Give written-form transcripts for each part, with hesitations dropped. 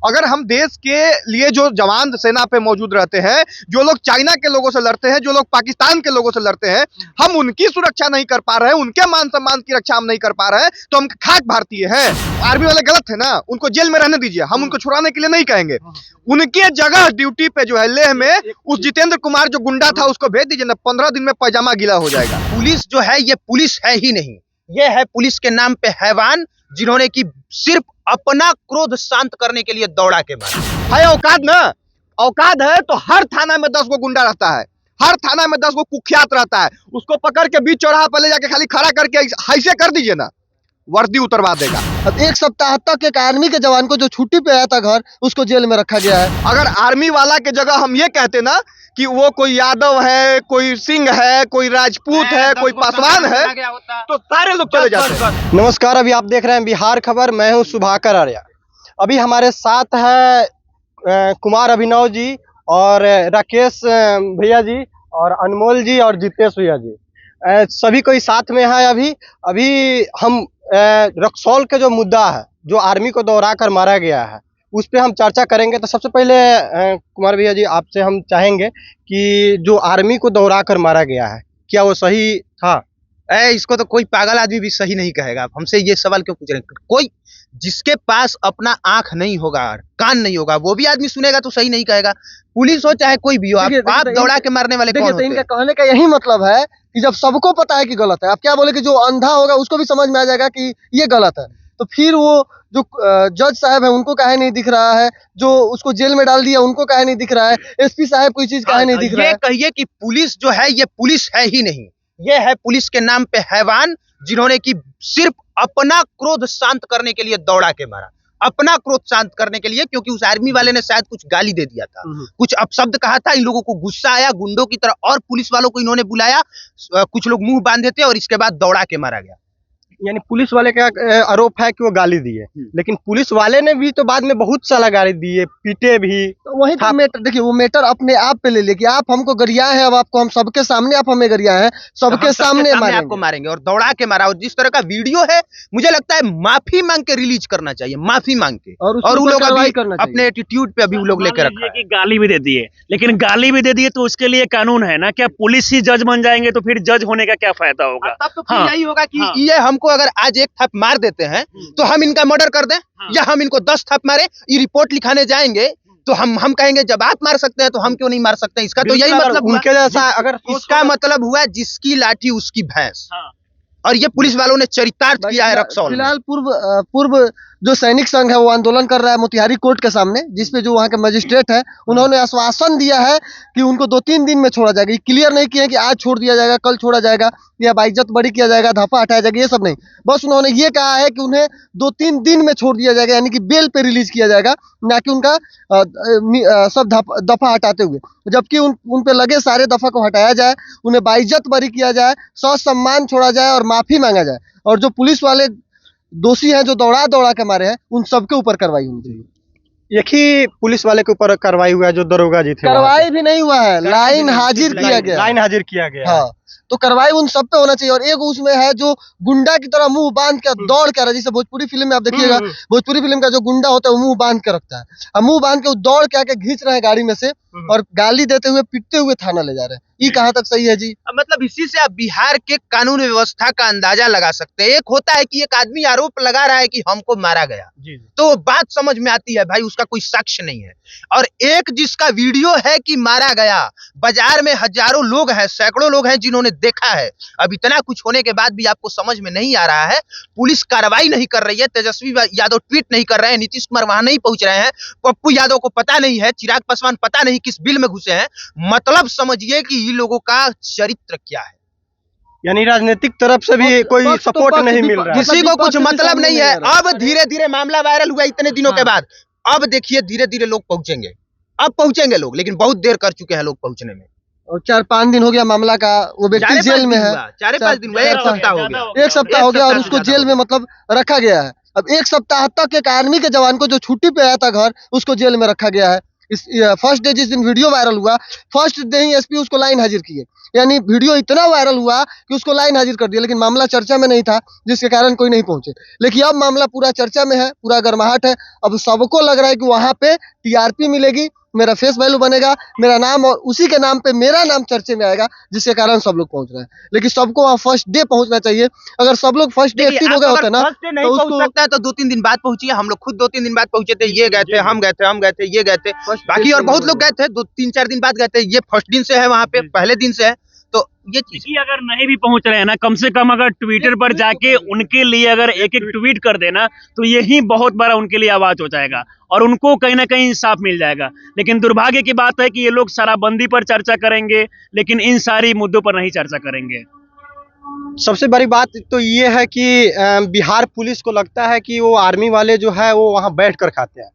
अगर हम देश के लिए जो जवान सेना पे मौजूद रहते हैं, जो लोग चाइना के लोगों से लड़ते हैं, जो लोग पाकिस्तान के लोगों से लड़ते हैं, हम उनकी सुरक्षा नहीं कर पा रहे हैं, उनके मान सम्मान की रक्षा हम नहीं कर पा रहे हैं, तो हम खाक भारतीय हैं। आर्मी वाले गलत है ना, उनको जेल में रहने दीजिए, हम उनको छुड़ाने के लिए नहीं कहेंगे। उनके जगह ड्यूटी पे जो है लेह में उस जितेंद्र कुमार जो गुंडा था उसको भेज दीजिए ना, 15 दिन में पैजामा गीला हो जाएगा। पुलिस जो है ये पुलिस है ही नहीं, ये है पुलिस के नाम पे हैवान, जिन्होंने की सिर्फ अपना क्रोध शांत करने के लिए दौड़ा के मारा है। औकात ना, औकात है तो हर थाना में 10 गो गुंडा रहता है, हर थाना में 10 गो कुख्यात रहता है, उसको पकड़ के बीच चौराहा पर ले जाके खाली खड़ा करके ऐसे कर दीजिए ना, वर्दी उतरवा देगा। अब एक सप्ताह तक एक आर्मी के जवान को जो छुट्टी पे आया था घर, उसको जेल में रखा गया है। अगर आर्मी वाला के जगह हम ये कहते ना कि वो कोई यादव है, कोई सिंह है, कोई राजपूत है, कोई पासवान है, तो सारे लोग चले जाते हैं। नमस्कार, अभी आप देख रहे हैं बिहार खबर। मैं हूं सुभाकर आर्या। अभी हमारे साथ है कुमार अभिनव जी और राकेश भैया जी और अनमोल जी और जितेश भैया जी, सभी कोई साथ में है। अभी हम रक्सौल का जो मुद्दा है, जो आर्मी को दौड़ा कर मारा गया है, उस पर हम चर्चा करेंगे। तो सबसे पहले कुमार भैया जी, आपसे हम चाहेंगे कि जो आर्मी को दौड़ा कर मारा गया है, क्या वो सही था? इसको तो कोई पागल आदमी भी सही नहीं कहेगा। आप हमसे ये सवाल क्यों पूछ रहे हैं? कोई जिसके पास अपना आंख नहीं होगा, कान नहीं होगा, वो भी आदमी सुनेगा तो सही नहीं कहेगा। पुलिस हो चाहे कोई भी हो, आप दौड़ा के मारने वाले कौन होते हैं? इनका कहने का यही मतलब है कि जब सबको पता है कि गलत है, आप क्या बोले कि जो अंधा होगा उसको भी समझ में आ जाएगा कि ये गलत है, तो फिर वो जो जज साहब है उनको काहे नहीं दिख रहा है, जो उसको जेल में डाल दिया उनको काहे नहीं दिख रहा है, एसपी साहब कोई चीज काहे नहीं दिख रहा है? ये कहिए कि पुलिस जो है ये पुलिस है ही नहीं, ये है पुलिस के नाम पे हैवान, जिन्होंने की सिर्फ अपना क्रोध शांत करने के लिए दौड़ा के मारा। अपना क्रोध शांत करने के लिए, क्योंकि उस आर्मी वाले ने शायद कुछ गाली दे दिया था, कुछ अपशब्द कहा था, इन लोगों को गुस्सा आया, गुंडों की तरह और पुलिस वालों को इन्होंने बुलाया, कुछ लोग मुंह बांधे थे और इसके बाद दौड़ा के मारा गया। यानी पुलिस वाले का आरोप है कि वो गाली दिए, लेकिन पुलिस वाले ने भी तो बाद में बहुत सारा गाली दिए, पीटे भी। तो वही तो मैटर, देखिए वो मैटर अपने आप पे ले ले कि आप हमको गरिया है, अब आपको हम सबके सामने, आप हमें गरिया है, सबके सामने आपको मारेंगे और दौड़ा के मारा। और जिस तरह का वीडियो है, मुझे लगता है माफी मांग के रिलीज करना चाहिए, माफी मांग के, और वो लोग अभी अपने एटीट्यूड पे अभी वो लोग लेकर रखा है। गाली भी दे दिए, लेकिन गाली भी दे दिए तो उसके लिए कानून है ना। क्या पुलिस ही जज बन जाएंगे तो फिर जज होने का क्या फायदा होगा? तब तो फिर यही होगा कि ये हमको अगर आज एक थप मार देते हैं तो हम इनका मर्डर कर दें, या हम इनको 10 थप मारे, ये रिपोर्ट लिखाने जाएंगे तो हम कहेंगे जब आप मार सकते हैं तो हम क्यों नहीं मार सकते? इसका तो यही मतलब उनके जैसा, अगर इसका मतलब हुआ जिसकी लाठी उसकी भैंस। और ये पुलिस वालों ने चरितार्थ किया है रक्सौल। फिलहाल पूर्व जो सैनिक संघ है वो आंदोलन कर रहा है मोतिहारी कोर्ट के सामने, जिसपे जो वहाँ के मजिस्ट्रेट है उन्होंने आश्वासन दिया है कि उनको 2-3 दिन में छोड़ा जाएगा। क्लियर नहीं किया कि आज छोड़ दिया जाएगा, कल छोड़ा जाएगा, या बाइज्जत बरी किया जाएगा, धफा हटाया जाएगा, ये सब नहीं। बस उन्होंने ये कहा है कि उन्हें 2-3 दिन में छोड़ दिया जाएगा, यानी कि बेल पे रिलीज किया जाएगा, ना कि उनका सब दफा हटाते हुए। जबकि उन पे लगे सारे दफा को हटाया जाए, उन्हें बाइज्जत बरी किया जाए, ससम्मान छोड़ा जाए और माफी मांगा जाए। और जो पुलिस वाले दोषी हैं जो दौड़ा के मारे हैं, उन सबके ऊपर कार्रवाई होनी चाहिए। एक ही पुलिस वाले के ऊपर कार्रवाई हुआ है जो दरोगा जी थे। कार्रवाई भी नहीं हुआ है, लाइन हाजिर किया गया। हाँ, तो कार्रवाई उन सब पे होना चाहिए। और एक उसमें है जो गुंडा की तरह मुंह बांध के दौड़ के, जैसे भोजपुरी फिल्म में आप देखिएगा, भोजपुरी फिल्म का जो गुंडा होता है वो मुंह बांध के रखता है, अब मुंह बांध के दौड़ के आके घींच रहे हैं गाड़ी में से और गाली देते हुए पीटते हुए थाना ले जा रहे हैं। ये कहाँ तक सही है जी? मतलब इसी से आप बिहार के कानून व्यवस्था का अंदाजा लगा सकते हैं। एक होता है कि एक आदमी आरोप लगा रहा है कि हमको मारा गया, तो बात समझ में आती है, भाई उसका कोई साक्ष्य नहीं है। और एक जिसका वीडियो है कि मारा गया, बाजार में हजारों लोग हैं, सैकड़ों लोग हैं जिन्होंने देखा है। अब इतना कुछ होने के बाद भी आपको समझ में नहीं आ रहा है, पुलिस कार्रवाई नहीं कर रही है, तेजस्वी यादव ट्वीट नहीं कर रहे हैं, नीतीश कुमार वहां नहीं पहुंच रहे हैं, पप्पू यादव को पता नहीं है, चिराग पासवान पता नहीं किस बिल में घुसे हैं। मतलब समझिए कि ये लोगों का चरित्र क्या है। यानी राजनीतिक तरफ से भी कोई सपोर्ट नहीं मिल रहा है, किसी को कुछ मतलब नहीं है। अब धीरे धीरे मामला वायरल हुआ इतने दिनों के बाद, अब देखिए धीरे धीरे लोग पहुंचेंगे, अब पहुंचेंगे लोग, लेकिन बहुत देर कर चुके हैं लोग पहुंचने में। और 4-5 दिन हो गया मामला का, वो व्यक्ति जेल में है। 4-5 दिन, 1 सप्ताह हो गया, 1 सप्ताह हो गया और उसको जेल में मतलब रखा गया है। अब 1 सप्ताह तक एक आर्मी के जवान को जो छुट्टी पे आया था घर, उसको जेल में रखा गया है। इस फर्स्ट डे जिस दिन वीडियो वायरल हुआ, फर्स्ट डे ही एसपी उसको लाइन हाजिर किए, यानी वीडियो इतना वायरल हुआ कि उसको लाइन हाजिर कर दिया, लेकिन मामला चर्चा में नहीं था, जिसके कारण कोई नहीं पहुंचे। लेकिन अब मामला पूरा चर्चा में है, पूरा गर्माहट है। अब सबको लग रहा है कि वहां पे टीआरपी मिलेगी, मेरा फेस वैल्यू बनेगा, मेरा नाम और उसी के नाम पे मेरा नाम चर्चे में आएगा, जिसके कारण सब लोग पहुंच रहे हैं। लेकिन सबको वहाँ फर्स्ट डे पहुंचना चाहिए। अगर सब लोग फर्स्ट डे एक्टिव हो गए होते ना, नहीं तो पहुंच उसको सकता है तो 2-3 दिन बाद पहुंचिए। हम लोग खुद 2-3 दिन बाद पहुंचे थे, ये गए थे, हम गए थे, ये गए थे, बाकी और बहुत लोग गए थे, 2-3-4 दिन बाद गए थे। ये फर्स्ट दिन से है वहाँ पे, पहले दिन से है, तो ये चीज कि अगर नहीं भी पहुंच रहे हैं ना, कम से कम अगर ट्विटर पर जाके उनके लिए अगर एक एक ट्वीट कर देना, तो यही बहुत बड़ा उनके लिए आवाज हो जाएगा और उनको कहीं ना कहीं इंसाफ मिल जाएगा। लेकिन दुर्भाग्य की बात है कि ये लोग शराबबंदी पर चर्चा करेंगे, लेकिन इन सारी मुद्दों पर नहीं चर्चा करेंगे। सबसे बड़ी बात तो ये है कि बिहार पुलिस को लगता है कि वो आर्मी वाले जो है वो वहाँ बैठ कर खाते हैं।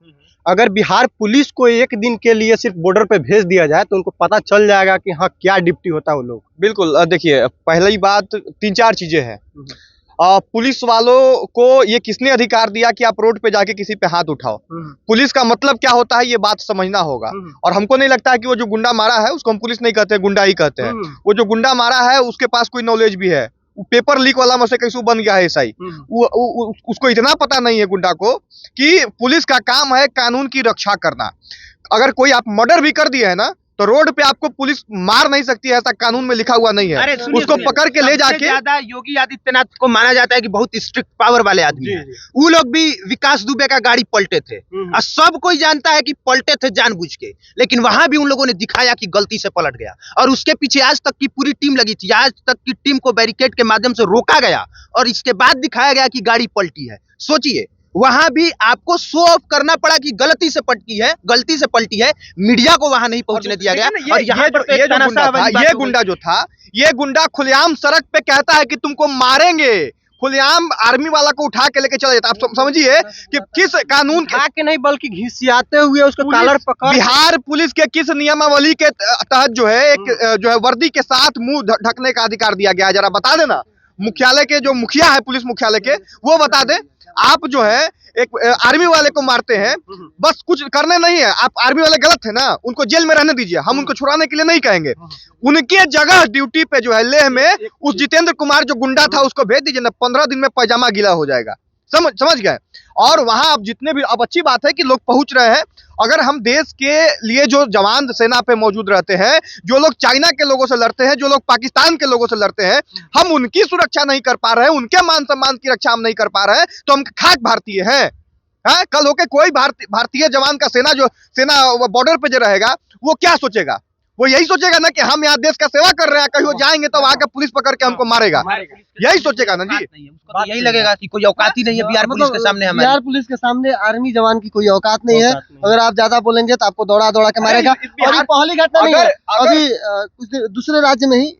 अगर बिहार पुलिस को एक दिन के लिए सिर्फ बॉर्डर पे भेज दिया जाए तो उनको पता चल जाएगा कि हाँ क्या ड्यूटी होता है वो लोग। बिल्कुल, देखिए पहली बात 3-4 चीजें हैं। पुलिस वालों को ये किसने अधिकार दिया कि आप रोड पे जाके किसी पे हाथ उठाओ? पुलिस का मतलब क्या होता है ये बात समझना होगा। और हमको नहीं लगता है कि वो जो गुंडा मारा है उसको हम पुलिस नहीं कहते, गुंडा ही कहते हैं। वो जो गुंडा मारा है उसके पास कोई नॉलेज भी है, पेपर लीक वाला में से कैसे बन गया है एसआई। उसको इतना पता नहीं है गुंडा को कि पुलिस का काम है कानून की रक्षा करना। अगर कोई आप मर्डर भी कर दिया है ना, तो रोड पे आपको पुलिस मार नहीं सकती है, ऐसा कानून में लिखा हुआ नहीं है। उसको पकड़ के ले जाके, ज्यादा योगी आदित्यनाथ को माना जाता है कि बहुत स्ट्रिक्ट पावर वाले आदमी हैं। वो लोग भी विकास दुबे का गाड़ी पलटे थे और सब कोई जानता है कि पलटे थे जानबूझ के, लेकिन वहां भी उन लोगों ने दिखाया कि गलती से पलट गया और उसके पीछे आज तक की पूरी टीम लगी थी। आज तक की टीम को बैरिकेड के माध्यम से रोका गया और इसके बाद दिखाया गया कि गाड़ी पलटी है। सोचिए, वहां भी आपको शो ऑफ करना पड़ा कि गलती से पलटी है। मीडिया को वहां नहीं पहुंचने दिया गया। और यहाँ पर तो ये गुंडा जो था, ये गुंडा खुलेआम सड़क पे कहता है कि तुमको मारेंगे, खुलेआम आर्मी वाला को उठा के लेके चला जाता। आप समझिए कि किस कानून के नहीं बल्कि घिसियाते हुए उसको कॉलर पकड़, बिहार पुलिस के किस नियमावली के तहत जो है एक जो है वर्दी के साथ मुंह ढकने का अधिकार दिया गया है, जरा बता देना। मुख्यालय के जो मुखिया है पुलिस मुख्यालय के, वो बता दे। आप जो है एक आर्मी वाले को मारते हैं, बस कुछ करने नहीं है। आप आर्मी वाले गलत है ना, उनको जेल में रहने दीजिए, हम उनको छुड़ाने के लिए नहीं कहेंगे। उनके जगह ड्यूटी पे जो है लेह में उस जितेंद्र कुमार जो गुंडा था उसको भेज दीजिए ना, 15 दिन में पैजामा गीला हो जाएगा। समझ गए। और वहां अब जितने भी, अब अच्छी बात है कि लोग पहुंच रहे हैं। अगर हम देश के लिए जो जवान सेना पे मौजूद रहते हैं, जो लोग चाइना के लोगों से लड़ते हैं, जो लोग पाकिस्तान के लोगों से लड़ते हैं, हम उनकी सुरक्षा नहीं कर पा रहे हैं, उनके मान सम्मान की रक्षा हम नहीं कर पा रहे हैं, तो हम खाक भारतीय हैं। कल होके कोई भारतीय जवान का सेना बॉर्डर पे जो रहेगा वो क्या सोचेगा? वो यही सोचेगा ना कि हम यहाँ देश का सेवा कर रहे हैं, कहीं वो जाएंगे तो वहां के पुलिस पकड़ के हमको मारेगा, यही सोचेगा ना जी। उसको तो यही लगेगा कि कोई औकात ही नहीं है बिहार पुलिस के सामने। हमारे बिहार पुलिस के सामने आर्मी जवान की कोई औकात नहीं है। अगर आप ज्यादा बोलेंगे तो आपको दौड़ा के मारेगा। और ये पहली घटना नहीं है, अभी कुछ दूसरे राज्य में ही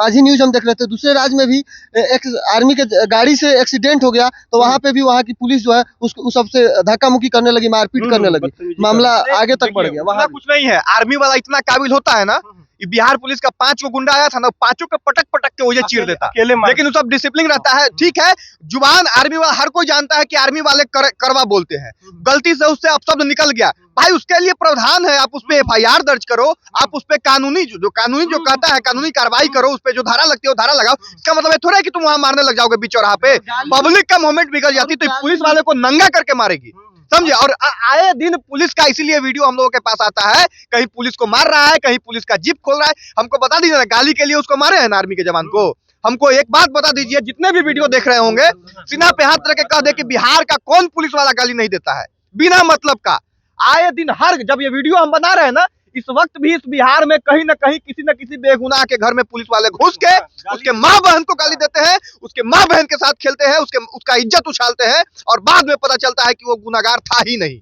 आज ही न्यूज हम देख रहे थे, दूसरे राज्य में भी एक आर्मी के गाड़ी से एक्सीडेंट हो गया, तो वहां पे भी वहां की पुलिस जो है उसको सबसे धक्का मुक्की करने लगी, मारपीट करने लगी, मामला आगे तक बढ़ गया। वहां कुछ नहीं है, आर्मी वाला इतना काबिल होता है ना, बिहार पुलिस का 5 गुंडा आया था ना, 5 को पटक के वो ये चीर देता, लेकिन वो सब डिसिप्लिन रहता है। ठीक है, जुबान आर्मी वाला हर कोई जानता है कि आर्मी वाले करवा बोलते हैं, गलती से उससे अपशब्द निकल गया भाई, उसके लिए प्रावधान है। आप उस पे FIR दर्ज करो, आप उस पे कानूनी जो कहता है कानूनी कार्रवाई करो, उस पे जो धारा लगती है वो धारा लगाओ। इसका मतलब है थोड़ा है कि तुम वहां मारने लग जाओगे बीच चौराहा पे, पब्लिक का मोमेंट बिगड़ जाती तो पुलिस वाले को नंगा करके मारेगी, समझे। और आए दिन पुलिस का इसीलिए वीडियो हम लोगों के पास आता है, कहीं पुलिस को मार रहा है, कहीं पुलिस का जीप खोल रहा है। हमको बता दीजिए ना, गाली के लिए उसको मारे हैं ना आर्मी के जवान को। हमको एक बात बता दीजिए, जितने भी वीडियो देख रहे होंगे, सीना पे हाथ रख के कह दे कि बिहार का कौन पुलिस वाला गाली नहीं देता है बिना मतलब का। आए दिन जब ये वीडियो हम बना रहे हैं ना, इस वक्त भी इस बिहार में कहीं ना कहीं किसी न किसी बेगुनाह के घर में पुलिस वाले घुस के उसके माँ बहन को गाली देते हैं, उसके माँ बहन के साथ खेलते हैं, उसका इज्जत उछालते हैं, और बाद में पता चलता है कि वो गुनाहगार था ही नहीं।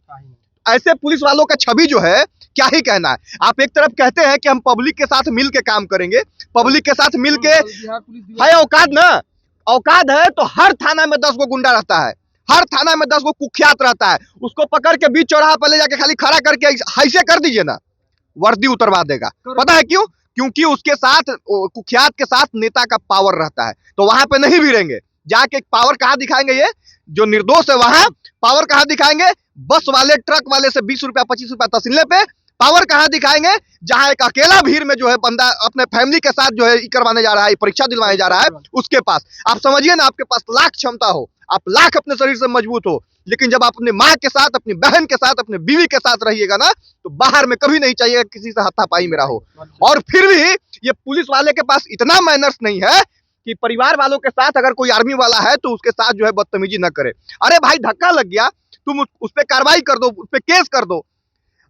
ऐसे पुलिस वालों का छवि जो है, क्या ही कहना है। आप एक तरफ कहते हैं कि हम पब्लिक के साथ मिल के काम करेंगे, पब्लिक के साथ मिल के है औकात ना, औकात है तो हर थाना में 10 गो गुंडा रहता है, हर थाना में 10 गो कुख्यात रहता है। उसको पकड़ के बीच चौराहा पर ले जाके खाली खड़ा करके ऐसे कर दीजिए ना, वर्दी उतरवा देगा। पता है क्यों? क्योंकि उसके साथ कुख्यात के साथ नेता का पावर रहता है, तो वहां पे नहीं भिड़ेंगे। जाके पावर कहाँ दिखाएंगे? ये जो निर्दोष है वहां पावर कहाँ दिखाएंगे? बस वाले ट्रक वाले से 20 रुपया 25 रुपया तहसील पे पावर कहां दिखाएंगे? जहां एक अकेला भीड़ में जो है बंदा अपने फैमिली के साथ जो है करवाने जा रहा है, परीक्षा दिलवाने जा रहा है, उसके पास आप समझिए ना, आपके पास लाख क्षमता हो, आप लाख अपने शरीर से मजबूत हो, लेकिन जब आप अपनी माँ के साथ, अपनी बहन के साथ, अपने बीवी के साथ रहिएगा ना, तो बाहर में कभी नहीं चाहिए किसी से हाथापाई मेरा हो। और फिर भी ये पुलिस वाले के पास इतना मैनर्स नहीं है कि परिवार वालों के साथ अगर कोई आर्मी वाला है तो उसके साथ जो है बदतमीजी न करे। अरे भाई धक्का लग गया, तुम उस पर कार्रवाई कर दो, उस पर केस कर दो।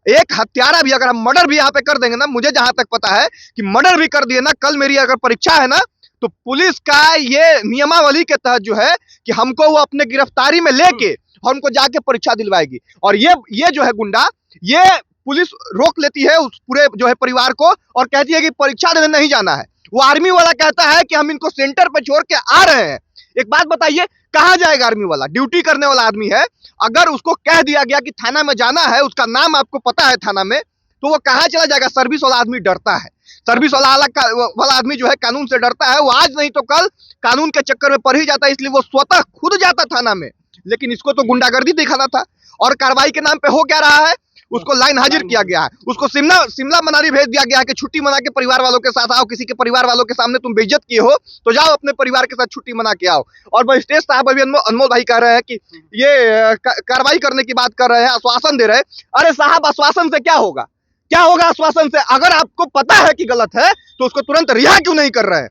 एक हत्यारा भी अगर हम मर्डर भी यहाँ पे कर देंगे ना, मुझे जहां तक पता है कि मर्डर भी कर दिए ना, कल मेरी अगर परीक्षा है ना, तो पुलिस का ये नियमावली के तहत जो है कि हमको वो अपने गिरफ्तारी में लेके और उनको जाके परीक्षा दिलवाएगी। और ये जो है गुंडा, ये पुलिस रोक लेती है उस पूरे जो है परिवार को और कहती है कि परीक्षा देने नहीं जाना है। वो आर्मी वाला कहता है कि हम इनको सेंटर पे छोड़ के आ रहे हैं। एक बात बताइए, कहां जाएगा आर्मी वाला? ड्यूटी करने वाला आदमी है, अगर उसको कह दिया गया कि थाना में जाना है, उसका नाम आपको पता है थाना में, तो वो कहां चला जाएगा? सर्विस वाला आदमी डरता है, सर्विस वाला आदमी जो है कानून से डरता है। वो आज नहीं तो कल कानून के चक्कर में पड़ ही जाता है, इसलिए वो स्वतः खुद जाता थाना में। लेकिन इसको तो गुंडागर्दी दिखाना था, और कार्रवाई के नाम पे हो क्या रहा है? उसको लाइन हाजिर किया गया है, उसको शिमला मनाली भेज दिया गया है कि छुट्टी मना के परिवार वालों के साथ आओ। किसी के परिवार वालों के सामने तुम बेइज्जत किए हो तो जाओ अपने परिवार के साथ छुट्टी मना के आओ। और मजिस्ट्रेट साहब अभी अनमोल भाई कह रहे हैं कि ये कार्रवाई करने की बात कर रहे हैं, आश्वासन दे रहे हैं। अरे साहब, आश्वासन से क्या होगा? क्या होगा आश्वासन से? अगर आपको पता है कि गलत है तो उसको तुरंत रिहा क्यों नहीं कर रहे हैं?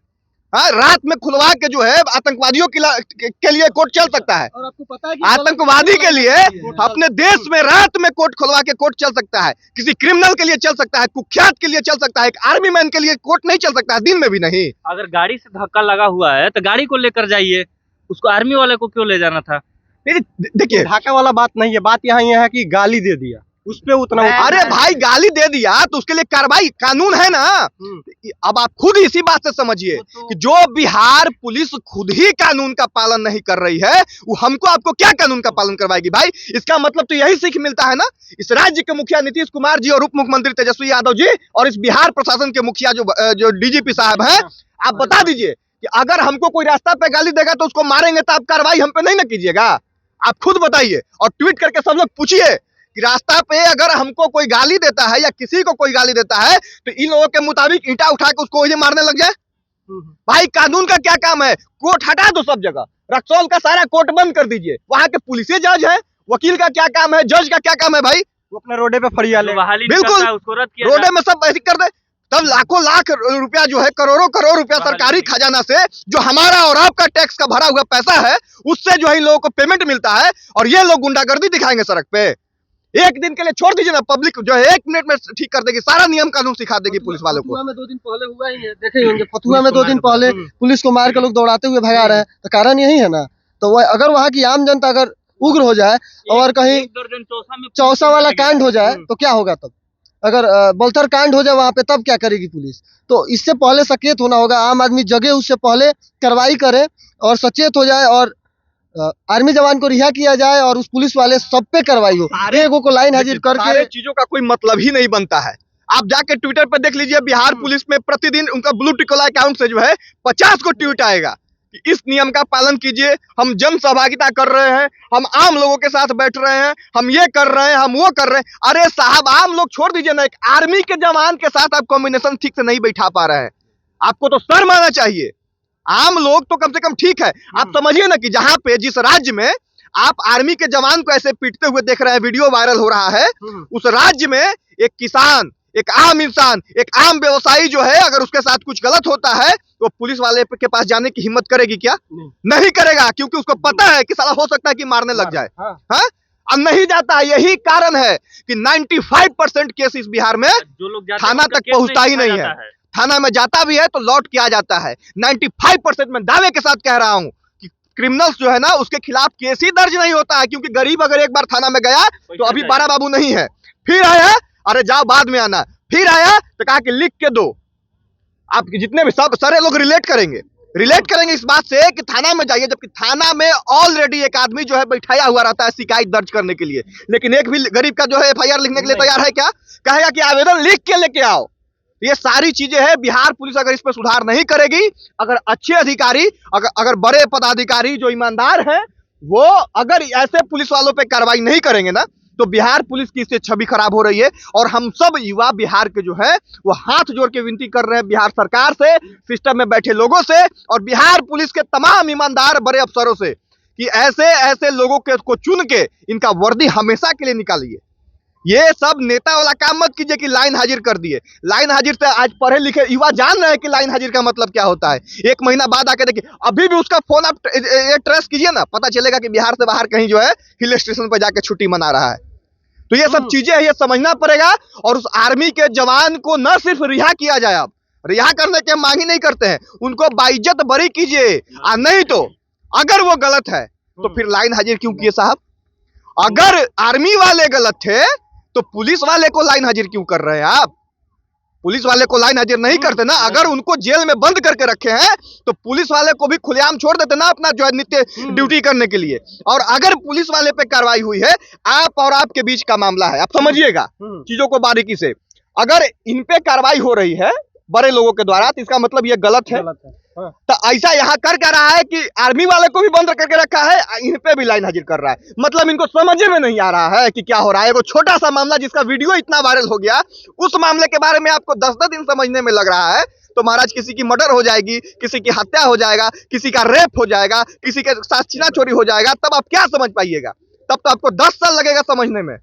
रात में खुलवा के जो है आतंकवादियों के लिए कोर्ट चल सकता है, और आपको पता है कि आतंकवादी के लिए अपने देश में रात में कोर्ट खुलवा के कोर्ट चल सकता है, किसी क्रिमिनल के लिए चल सकता है, कुख्यात के लिए चल सकता है, एक आर्मी मैन के लिए कोर्ट नहीं चल सकता है, दिन में भी नहीं। अगर गाड़ी से धक्का लगा हुआ है तो गाड़ी को लेकर जाइए, उसको आर्मी वाले को क्यों ले जाना था? देखिए, ढाका वाला बात नहीं है, बात यहाँ ये है कि गाली दे दिया, उस पे उतना अरे भाई गाली दे दिया तो उसके लिए कार्रवाई, कानून है ना। अब आप खुद इसी बात से समझिए कि जो बिहार पुलिस खुद ही कानून का पालन नहीं कर रही है, वो हमको आपको क्या कानून का पालन करवाएगी भाई? इसका मतलब तो यही सीख मिलता है ना इस राज्य के मुखिया नीतीश कुमार जी और उप मुख्यमंत्री तेजस्वी यादव जी और इस बिहार प्रशासन के मुखिया जो डीजीपी साहब हैं। आप बता दीजिए कि अगर हमको कोई रास्ता पे गाली देगा तो उसको मारेंगे, तो आप कार्रवाई हम पे नहीं ना कीजिएगा? आप खुद बताइए और ट्वीट करके सब लोग पूछिए कि रास्ता पे अगर हमको कोई गाली देता है या किसी को कोई गाली देता है तो इन लोगों के मुताबिक ईंटा उठा के उसको वही मारने लग जाए। भाई कानून का क्या काम है? कोर्ट हटा दो सब जगह, रक्सौल का सारा कोर्ट बंद कर दीजिए, वहां के पुलिस जज है, वकील का क्या काम है, जज का क्या काम है? भाई वो अपने रोडे पे फरिया ले, बिल्कुल उसको रद्द किया रोडे में सब ऐसी कर दे, तब लाखों लाख रुपया जो है, करोड़ों करोड़ रुपया सरकारी खजाना से जो हमारा और आपका टैक्स का भरा हुआ पैसा है, उससे जो है इन लोगों को पेमेंट मिलता है, और ये लोग गुंडागर्दी दिखाएंगे सड़क पे। एक दिन के लिए छोड़ दीजिए ना, पब्लिक जो है 1 मिनट में ठीक कर देगी, सारा नियम कानून सिखा देगी पुलिस वालों को। फतुहा में 2 दिन पहले हुआ ही है, देखे होंगे, फतुहा में 2 दिन पहले पुलिस को मार के लोग दौड़ाते हुए भगा रहे हैं, तो कारण यही है ना। तो वह अगर वहाँ की आम जनता अगर उग्र हो जाए और कहीं चौसा वाला कांड हो जाए तो क्या होगा? तब अगर बलथर कांड हो जाए वहाँ पे, तब क्या करेगी पुलिस? तो इससे पहले सचेत होना होगा, आम आदमी जगे उससे पहले कार्रवाई करे और सचेत हो जाए, और आर्मी जवान को रिहा किया जाए और उस पुलिस वाले सब पे कार्रवाई हो। एगो को लाइन हाजिर करके सारे चीजों का कोई मतलब ही नहीं बनता है। आप जाके ट्विटर पर देख लीजिए, बिहार पुलिस में प्रतिदिन उनका ब्लू टिक वाला अकाउंट से जो है 50 को ट्वीट आएगा कि इस नियम का पालन कीजिए, हम जन सहभागिता कर रहे हैं, हम आम लोगों के साथ बैठ रहे हैं, हम ये कर रहे हैं, हम वो कर रहे हैं। अरे साहब, आम लोग छोड़ दीजिए ना, एक आर्मी के जवान के साथ आप कॉम्बिनेशन ठीक से नहीं बैठा पा रहे हैं, आपको तो शर्म आना चाहिए। आम लोग तो कम से कम ठीक है, आप समझिए ना कि जहां पे जिस राज्य में आप आर्मी के जवान को ऐसे पीटते हुए देख रहे हैं, वीडियो वायरल हो रहा है, उस राज्य में एक किसान, एक आम इंसान, एक आम व्यवसायी जो है, अगर उसके साथ कुछ गलत होता है तो पुलिस वाले के पास जाने की हिम्मत करेगी क्या? नहीं करेगा, क्योंकि उसको पता है कि साला हो सकता है कि मारने लग जाए। हाँ, अब नहीं जाता। यही कारण है कि 95% केस इस बिहार में जो लोग थाना तक पहुंचता ही नहीं है। थाना में जाता भी है तो लौट के आ जाता है। 95% में दावे के साथ कह रहा हूं कि क्रिमिनल्स जो है ना, उसके खिलाफ केस ही दर्ज नहीं होता है, क्योंकि गरीब अगर एक बार थाना में गया तो अभी बारा बाबू नहीं है, फिर आया, अरे जाओ बाद में आना, फिर आया तो कहा कि लिख के दो। आप जितने भी सब सारे लोग रिलेट करेंगे इस बात से कि थाना में जाइए, जबकि थाना में ऑलरेडी एक आदमी जो है बैठाया हुआ रहता है शिकायत दर्ज करने के लिए, लेकिन एक भी गरीब का जो है FIR लिखने के लिए तैयार है क्या? कहेगा कि आवेदन लिख के लेके आओ। ये सारी चीजें हैं। बिहार पुलिस अगर इस पर सुधार नहीं करेगी, अगर अच्छे अधिकारी, अगर बड़े पदाधिकारी जो ईमानदार हैं, वो अगर ऐसे पुलिस वालों पे कार्रवाई नहीं करेंगे ना, तो बिहार पुलिस की इससे छवि खराब हो रही है। और हम सब युवा बिहार के जो है वो हाथ जोड़ के विनती कर रहे हैं बिहार सरकार से, सिस्टम में बैठे लोगों से और बिहार पुलिस के तमाम ईमानदार बड़े अफसरों से कि ऐसे ऐसे लोगों को चुन के इनका वर्दी हमेशा के लिए निकालिए। ये सब नेता वाला काम मत कीजिए कि लाइन हाजिर कर दिए। लाइन हाजिर से आज पढ़े लिखे युवा जान रहे हैं कि लाइन हाजिर का मतलब क्या होता है। एक महीना बाद आके देखिए, अभी भी उसका फोन आप ट्रेस कीजिए ना, पता चलेगा कि बिहार से बाहर कहीं जो है हिल स्टेशन पर जाके छुट्टी मना रहा है। तो ये सब चीजें ये समझना पड़ेगा। और उस आर्मी के जवान को न सिर्फ रिहा किया जाए, अब रिहा करने की मांग ही नहीं करते हैं, उनको बाइज्जत बरी कीजिए। नहीं तो अगर वो गलत है तो फिर लाइन हाजिर क्यों किए साहब? अगर आर्मी वाले गलत थे तो पुलिस वाले को लाइन हाजिर क्यों कर रहे हैं आप? पुलिस वाले को लाइन हाजिर नहीं करते ना। अगर उनको जेल में बंद करके रखे हैं तो पुलिस वाले को भी खुलेआम छोड़ देते ना अपना जो है नित्य ड्यूटी करने के लिए। और अगर पुलिस वाले पे कार्रवाई हुई है, आप और आपके बीच का मामला है, आप समझिएगा चीजों को बारीकी से। अगर इन पे कार्रवाई हो रही है बड़े लोगों के द्वारा तो इसका मतलब ये गलत है। तो ऐसा यहाँ कर क्या रहा है कि आर्मी वाले को भी बंद करके रखा है, इन पे भी लाइन हाजिर कर रहा है। मतलब इनको समझ में नहीं आ रहा है कि क्या हो रहा है। वो छोटा सा मामला जिसका वीडियो इतना वायरल हो गया, उस मामले के बारे में आपको 10-10 दिन समझने में लग रहा है। तो महाराज किसी की मर्डर हो जाएगी, किसी की हत्या हो जाएगा, किसी का रेप हो जाएगा, किसी के साथ छीना चोरी हो जाएगा, तब आप क्या समझ पाइएगा? तब तो आपको 10 साल लगेगा समझने में।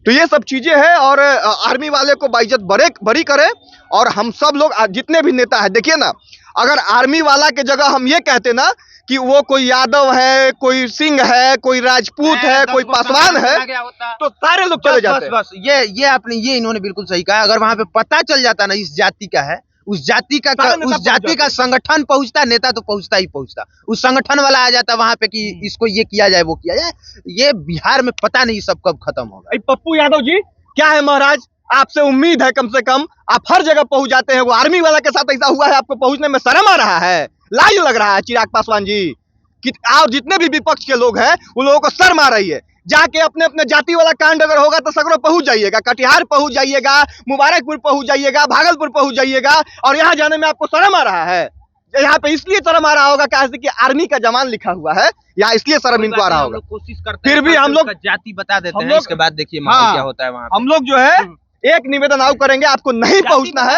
तो ये सब चीजें हैं और आर्मी वाले को बाइज्जत बरी करे। और हम सब लोग जितने भी नेता है, देखिए ना, अगर आर्मी वाला के जगह हम ये कहते ना कि वो कोई यादव है, कोई सिंह है, कोई राजपूत है, कोई पासवान है, तो सारे लोग चले जाते। बस ये इन्होंने बिल्कुल सही कहा। अगर वहां पे पता चल जाता ना इस जाति का है, उस जाति का संगठन पहुंचता, नेता तो पहुंचता ही पहुंचता, उस संगठन वाला आ जाता वहां पे कि इसको ये किया जाए, वो किया जाए। ये बिहार में पता नहीं सब कब खत्म होगा। पप्पू यादव जी, क्या है महाराज, आपसे उम्मीद है कम से कम आप हर जगह पहुंच जाते हैं। वो आर्मी वाला के साथ ऐसा हुआ है, आपको पहुंचने में शर्म आ रहा है, लाज लग रहा है चिराग पासवान जी कि आप जितने भी विपक्ष के लोग हैं उन लोगों को शर्म आ रही है। जाके अपने अपने जाति वाला कांड अगर होगा तो सगरों पहुंच जाइएगा, कटिहार पहुंच जाइएगा, मुबारकपुर पहुंच जाइएगा, भागलपुर पहुंच जाइएगा, और यहाँ जाने में आपको शर्म आ रहा है। यहाँ पे इसलिए शर्म आ रहा होगा कि आर्मी का जवान लिखा हुआ है, या इसलिए शर्म इनको आ रहा होगा। कोशिश करते फिर भी हम लोग जाति बता देते हैं, इसके बाद देखिए माहौल क्या होता है वहाँ। हम लोग जो है एक निवेदन आउ करेंगे, आपको नहीं पहुंचना है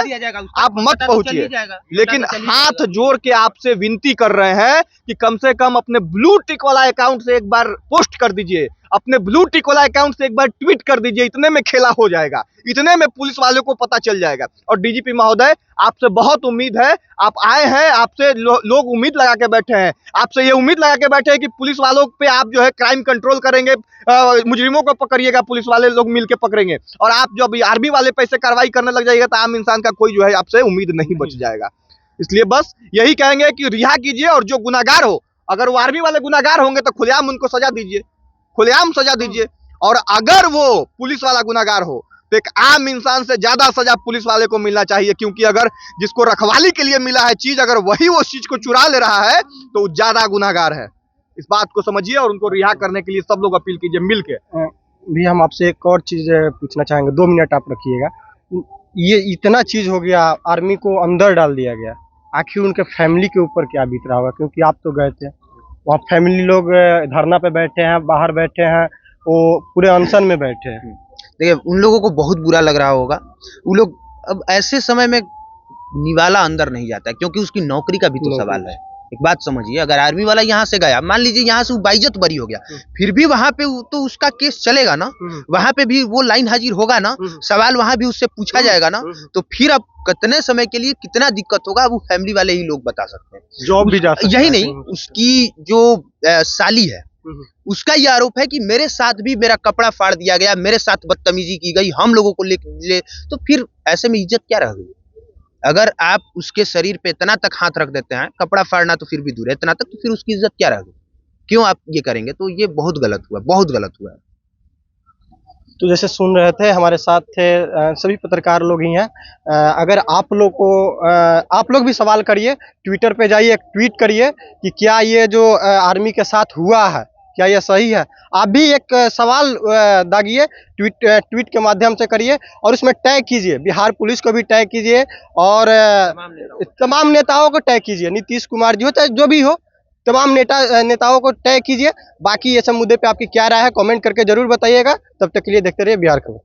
आप मत पहुंचिए, लेकिन हाथ जोड़ के आपसे विनती कर रहे हैं कि कम से कम अपने ब्लू टिक वाला अकाउंट से एक बार पोस्ट कर दीजिए, अपने ब्लू टिक वाला अकाउंट से एक बार ट्वीट कर दीजिए। इतने में खेला हो जाएगा, इतने में पुलिस वालों को पता चल जाएगा। और डीजीपी महोदय, आपसे बहुत उम्मीद है, आप आए हैं, आपसे लोग उम्मीद लगा के बैठे हैं, आपसे ये उम्मीद लगा के बैठे हैं कि पुलिस वालों पे आप जो है क्राइम कंट्रोल करेंगे, मुजरिमों को पकड़िएगा, पुलिस वाले लोग मिलकर पकड़ेंगे। और आप जब आर्मी वाले पे से कार्रवाई करने लग जाएगा तो आम इंसान का कोई जो है आपसे उम्मीद नहीं बच जाएगा। इसलिए बस यही कहेंगे कि रिहा कीजिए, और जो गुनाहगार हो, अगर वो आर्मी वाले गुनाहगार होंगे तो खुलेआम उनको सजा दीजिए, खुलेआम सजा दीजिए। और अगर वो पुलिस वाला गुनाहगार हो तो एक आम इंसान से ज्यादा सजा पुलिस वाले को मिलना चाहिए, क्योंकि अगर जिसको रखवाली के लिए मिला है चीज, अगर वही उस चीज को चुरा ले रहा है तो ज्यादा गुनाहगार है। इस बात को समझिए और उनको रिहा करने के लिए सब लोग अपील कीजिए मिलके। भी हम आपसे एक और चीज पूछना चाहेंगे, 2 मिनट आप रखिएगा। ये इतना चीज हो गया, आर्मी को अंदर डाल दिया गया, आखिर उनके फैमिली के ऊपर क्या बीत रहा होगा? क्योंकि आप तो गए थे वहाँ, फैमिली लोग धरना पे बैठे हैं, बाहर बैठे हैं, वो पूरे अनशन में बैठे हैं। देखिए, उन लोगों को बहुत बुरा लग रहा होगा। वो लोग अब ऐसे समय में निवाला अंदर नहीं जाता है, क्योंकि उसकी नौकरी का भी तो सवाल है। एक बात समझिए, अगर आर्मी वाला यहाँ से गया, मान लीजिए यहाँ से वो बाइज्जत बरी हो गया, फिर भी वहां पे तो उसका केस चलेगा ना, वहां पे भी वो लाइन हाजिर होगा ना, सवाल वहां भी उससे पूछा जाएगा ना। तो फिर अब कितने समय के लिए कितना दिक्कत होगा, वो फैमिली वाले ही लोग बता सकते हैं। जॉब भी जा सकता है। यही नहीं, उसकी जो साली है, उसका ये आरोप है कि मेरे साथ भी मेरा कपड़ा फाड़ दिया गया, मेरे साथ बदतमीजी की गई, हम लोगों को ले, तो फिर ऐसे में इज्जत क्या रह गई? अगर आप उसके शरीर पे इतना तक हाथ रख देते हैं, कपड़ा फाड़ना तो फिर भी दूर है, इतना तक, तो फिर उसकी इज्जत क्या रह गई? क्यों आप ये करेंगे? तो ये बहुत गलत हुआ, बहुत गलत हुआ। तो जैसे सुन रहे थे, हमारे साथ थे सभी पत्रकार लोग ही हैं। अगर आप लोग भी सवाल करिए, ट्विटर पे जाइए, एक ट्वीट करिए कि क्या ये जो आर्मी के साथ हुआ है, क्या ये सही है? आप भी एक सवाल दागिए, ट्वीट के माध्यम से करिए, और उसमें टैग कीजिए, बिहार पुलिस को भी टैग कीजिए, और तमाम नेताओं को टैग कीजिए, नीतीश कुमार जी हो चाहे जो भी हो, तमाम नेताओं को तय कीजिए। बाकी ये सब मुद्दे पे आपकी क्या राय है कमेंट करके जरूर बताइएगा। तब तक के लिए देखते रहिए बिहार खबर।